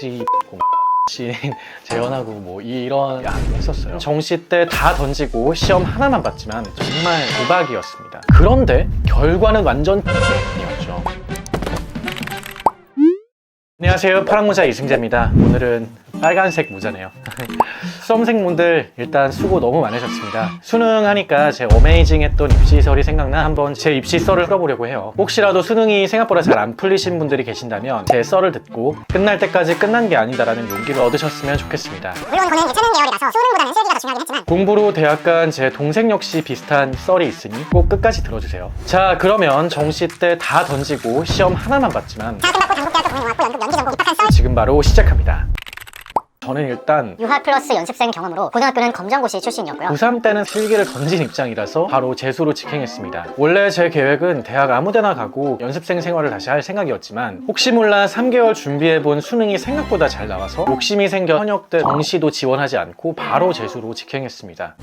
바지 재현하고 뭐 이런 야기를 했었어요. 정시 때 다 던지고 시험 하나만 봤지만 정말 도박이었습니다. 그런데 결과는 완전 이었죠. 안녕하세요, 파랑모자 이승재입니다. 오늘은 빨간색 모자네요. 수험생분들 일단 수고 너무 많으셨습니다. 수능하니까 제 어메이징 했던 입시설이 생각나 한번 제 입시설을 풀어보려고 해요. 혹시라도 수능이 생각보다 잘 안 풀리신 분들이 계신다면 제 썰을 듣고 끝날 때까지 끝난 게 아니다라는 용기를 얻으셨으면 좋겠습니다. 물론 이거는 예체능 계열이라서 수능보다는 실기가 더 중요하긴 했지만 공부로 대학 간 제 동생 역시 비슷한 썰이 있으니 꼭 끝까지 들어주세요. 자, 그러면 정시 때 다 던지고 시험 하나만 봤지만 다 끝났고 당국대학교 보내왔고 연기전공 입학한 썰 지금 바로 시작합니다. 저는 일단 유학 플러스 연습생 경험으로 고등학교는 검정고시 출신이었고요. 고3 때는 실기를 던진 입장이라서 바로 재수로 직행했습니다. 원래 제 계획은 대학 아무데나 가고 연습생 생활을 다시 할 생각이었지만 혹시 몰라 3개월 준비해본 수능이 생각보다 잘 나와서 욕심이 생겨 현역 때 정시도 지원하지 않고 바로 재수로 직행했습니다.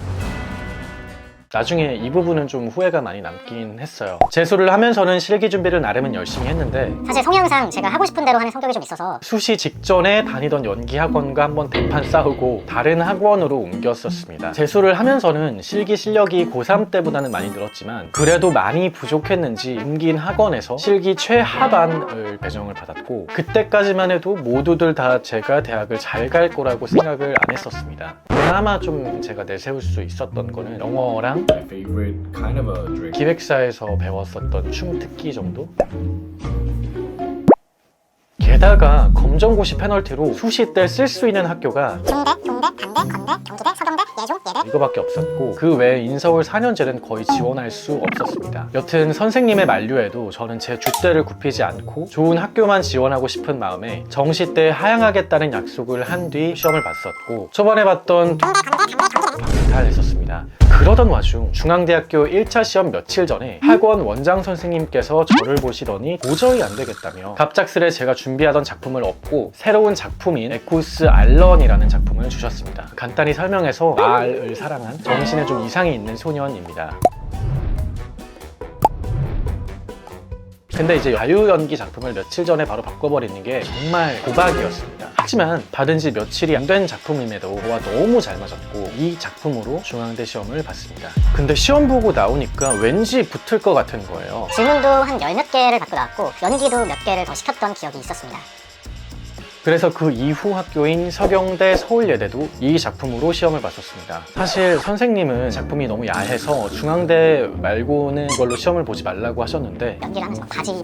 나중에 이 부분은 좀 후회가 많이 남긴 했어요. 재수를 하면서는 실기 준비를 나름은 열심히 했는데 사실 성향상 제가 하고 싶은 대로 하는 성격이 좀 있어서 수시 직전에 다니던 연기 학원과 한번 대판 싸우고 다른 학원으로 옮겼었습니다. 재수를 하면서는 실기 실력이 고3 때보다는 많이 늘었지만 그래도 많이 부족했는지 옮긴 학원에서 실기 최하반을 배정을 받았고 그때까지만 해도 모두들 다 제가 대학을 잘 갈 거라고 생각을 안 했었습니다. 그나마 좀 제가 내세울 수 있었던 거는 영어랑 My favorite kind of a drink. 기획사에서 배웠었던 춤 특기 정도? 게다가 검정고시 페널티로 수시 때 쓸 수 있는 학교가 중대, 동대, 단대, 건대, 경기대, 서경대, 예종, 예대 이거밖에 없었고 그 외에 인서울 4년제는 거의 지원할 수 없었습니다. 여튼 선생님의 만류에도 저는 제 줏대를 굽히지 않고 좋은 학교만 지원하고 싶은 마음에 정시 때 하향하겠다는 약속을 한 뒤 시험을 봤었고 초반에 봤던 방탈했었습니다. 그러던 와중 중앙대학교 1차 시험 며칠 전에 학원 원장 선생님께서 저를 보시더니 도저히 안 되겠다며 갑작스레 제가 준비하던 작품을 엎고 새로운 작품인 에쿠스 알런이라는 작품을 주셨습니다. 간단히 설명해서 말을 사랑한 정신에 좀 이상이 있는 소년입니다. 근데 이제 자유연기 작품을 며칠 전에 바로 바꿔버리는 게 정말 도박이었습니다. 하지만 받은 지 며칠이 안 된 작품임에도 저와 너무 잘 맞았고 이 작품으로 중앙대 시험을 봤습니다. 근데 시험 보고 나오니까 왠지 붙을 것 같은 거예요. 질문도 한 열 몇 개를 받고 나왔고 연기도 몇 개를 더 시켰던 기억이 있었습니다. 그래서 그 이후 학교인 서경대, 서울예대도 이 작품으로 시험을 봤었습니다. 사실 선생님은 작품이 너무 야해서 중앙대 말고는 이걸로 시험을 보지 말라고 하셨는데 연기를 하면서 바지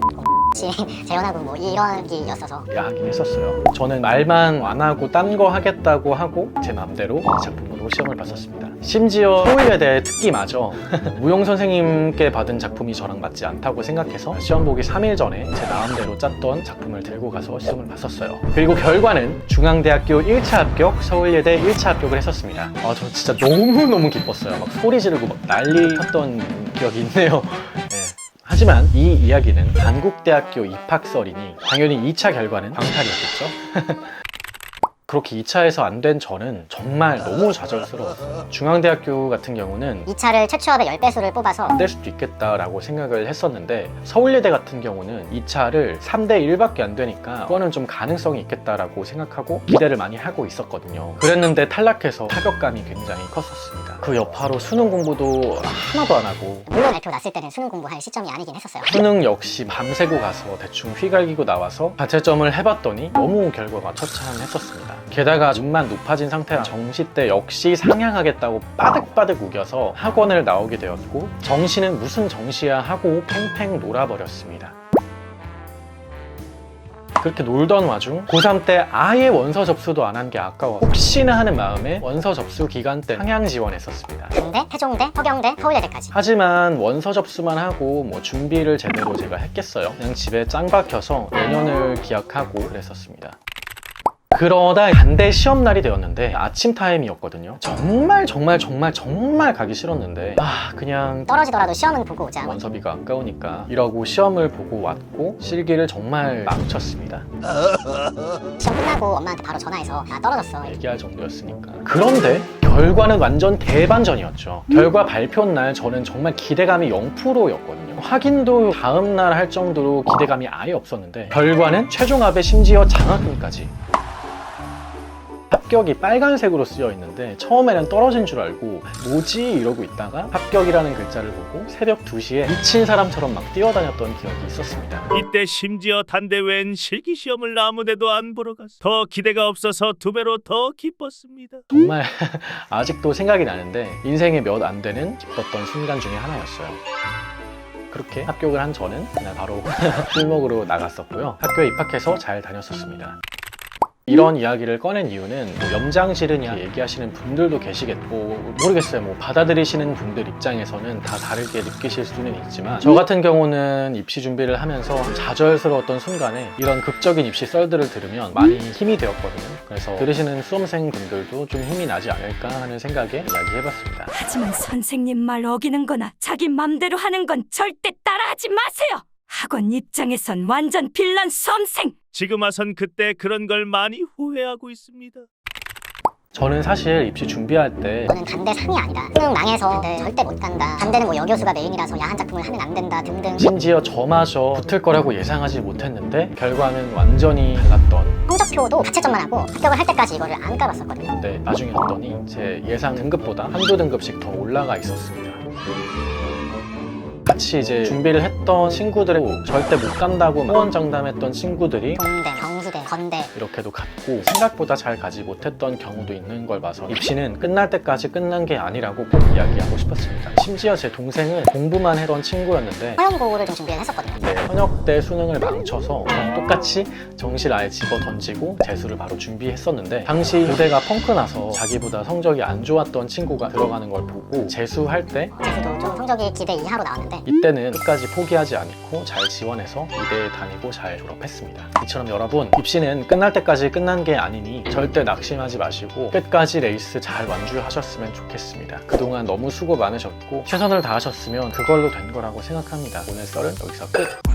재현하고 뭐 이런 기였어서 야하긴 했었어요. 저는 말만 안 하고 딴 거 하겠다고 하고 제 맘대로 이 작품으로 시험을 봤었습니다. 심지어 서울예대 특기마저 무용 선생님께 받은 작품이 저랑 맞지 않다고 생각해서 시험 보기 3일 전에 제 마음대로 짰던 작품을 들고 가서 시험을 봤었어요. 그리고 결과는 중앙대학교 1차 합격, 서울예대 1차 합격을 했었습니다. 저 진짜 너무너무 기뻤어요. 막 소리 지르고 막 난리 쳤던 기억이 있네요. 네. 하지만 이 이야기는 단국대학교 입학설이니 당연히 2차 결과는 방탈이었겠죠? 그렇게 2차에서 안 된 저는 정말 너무 좌절스러웠어요. 중앙대학교 같은 경우는 2차를 최초합의 10배수를 뽑아서 안 될 수도 있겠다라고 생각을 했었는데 서울예대 같은 경우는 2차를 3대 1밖에 안 되니까 그거는 좀 가능성이 있겠다라고 생각하고 기대를 많이 하고 있었거든요. 그랬는데 탈락해서 타격감이 굉장히 컸었습니다. 그 여파로 수능 공부도 하나도 안 하고 물론 대표 났을 때는 수능 공부할 시점이 아니긴 했었어요. 수능 역시 밤새고 가서 대충 휘갈기고 나와서 자체점을 해봤더니 너무 결과가 처참했었습니다. 게다가 눈만 높아진 상태라 정시 때 역시 상향하겠다고 빠득빠득 우겨서 학원을 나오게 되었고 정시는 무슨 정시야 하고 팽팽 놀아버렸습니다. 그렇게 놀던 와중 고3 때 아예 원서 접수도 안 한 게 아까워 혹시나 하는 마음에 원서 접수 기간 때 상향 지원했었습니다. 중대, 태종대, 서경대, 서울예대까지. 하지만 원서 접수만 하고 뭐 준비를 제대로 제가 했겠어요. 그냥 집에 짱 박혀서 내년을 기약하고 그랬었습니다. 그러다 반대 시험날이 되었는데 아침 타임이었거든요. 정말 가기 싫었는데 그냥 떨어지더라도 시험은 보고 오자. 원서비가 아까우니까 이러고 시험을 보고 왔고 실기를 정말 망쳤습니다. 시험 끝나고 엄마한테 바로 전화해서 나 떨어졌어. 얘기할 정도였으니까. 그런데 결과는 완전 대반전이었죠. 결과 발표 날 저는 정말 기대감이 0%였거든요. 확인도 다음날 할 정도로 기대감이 아예 없었는데 결과는 최종합에 심지어 장학금까지. 합격이 빨간색으로 쓰여 있는데 처음에는 떨어진 줄 알고 뭐지 이러고 있다가 합격이라는 글자를 보고 새벽 2시에 미친 사람처럼 막 뛰어다녔던 기억이 있었습니다. 이때 심지어 단대 웬 실기시험을 아무데도 안 보러 가서 더 기대가 없어서 2배로 더 기뻤습니다. 정말 아직도 생각이 나는데 인생에 몇 안 되는 기뻤던 순간 중에 하나였어요. 그렇게 합격을 한 저는 그날 바로 술 먹으러 나갔었고요. 학교에 입학해서 잘 다녔었습니다. 이런 이야기를 꺼낸 이유는 뭐 염장지르냐 얘기하시는 분들도 계시겠고 모르겠어요. 뭐 받아들이시는 분들 입장에서는 다 다르게 느끼실 수는 있지만 저 같은 경우는 입시 준비를 하면서 좌절스러웠던 순간에 이런 극적인 입시 썰들을 들으면 많이 힘이 되었거든요. 그래서 들으시는 수험생 분들도 좀 힘이 나지 않을까 하는 생각에 이야기해봤습니다. 하지만 선생님 말 어기는 거나 자기 맘대로 하는 건 절대 따라하지 마세요. 학원 입장에선 완전 빌런 수험생. 지금 와선 그때 그런 걸 많이 후회하고 있습니다. 저는 사실 입시 준비할 때 너는 단대 상이 아니다. 수능 망해서 단대 절대 못 간다. 단대는 뭐 여교수가 메인이라서 야한 작품을 하면 안 된다 등등. 심지어 저마저 붙을 거라고 예상하지 못했는데 결과는 완전히 달랐던. 성적표도 자체점만 하고 합격을 할 때까지 이거를 안 까봤었거든요. 근데 나중에 봤더니 제 예상 등급보다 한두 등급씩 더 올라가 있었습니다. 같이 이제 준비를 했던 친구들은 절대 못 간다고 후원장담했던 친구들이 동대, 경수대, 건대. 이렇게도 갔고 생각보다 잘 가지 못했던 경우도 있는 걸 봐서 입시는 끝날 때까지 끝난 게 아니라고 꼭 이야기하고 싶었습니다. 심지어 제 동생은 공부만 했던 친구였는데 서영고를 좀 준비를 했었거든요. 네, 현역 때 수능을 망쳐서 저랑 똑같이 정시를 아예 집어 던지고 재수를 바로 준비했었는데 당시 교대가 펑크 나서 자기보다 성적이 안 좋았던 친구가 들어가는 걸 보고 재수할 때 재수도 좀 성적이 기대 이하로 나왔는데 이때는 끝까지 포기하지 않고 잘 지원해서 이대에 다니고 잘 졸업했습니다. 이처럼 여러분 입시는 끝날 때까지 끝난 게 아니니 절대 낙심하지 마시고 끝까지 레이스 잘 완주하셨으면 좋겠습니다. 그동안 너무 수고 많으셨고 최선을 다하셨으면 그걸로 된 거라고 생각합니다. 오늘 썰은 여기서 끝!